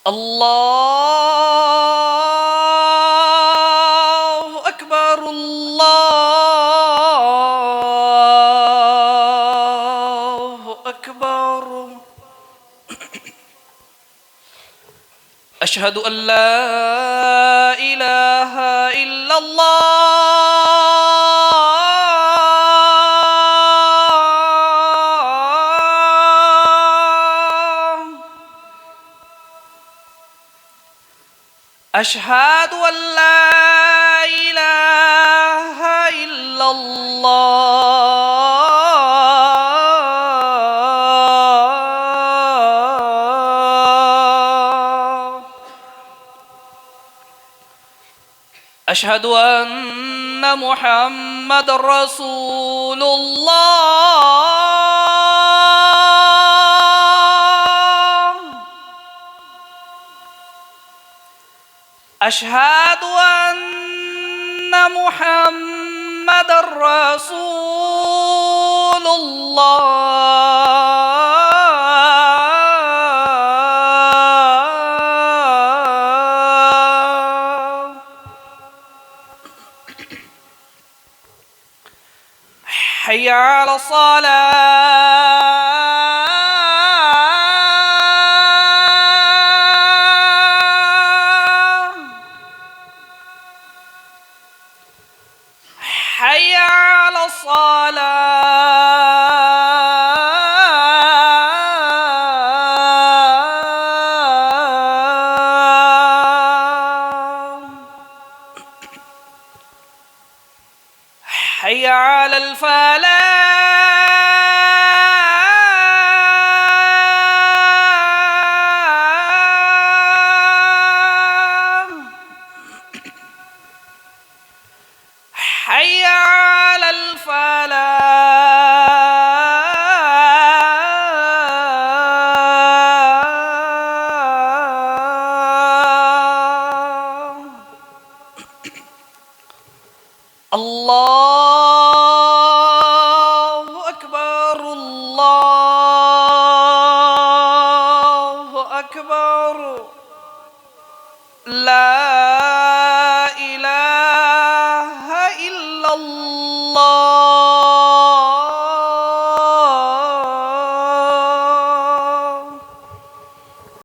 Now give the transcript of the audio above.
الله أكبر الله أكبر أشهد أن لا إله إلا الله أشهد أن لا إله إلا الله أشهد أن محمد رسول الله أشهد أن محمد رسول الله حي على الصلاة حي على الصلاة حي على الفلاح حي على الفلاح الله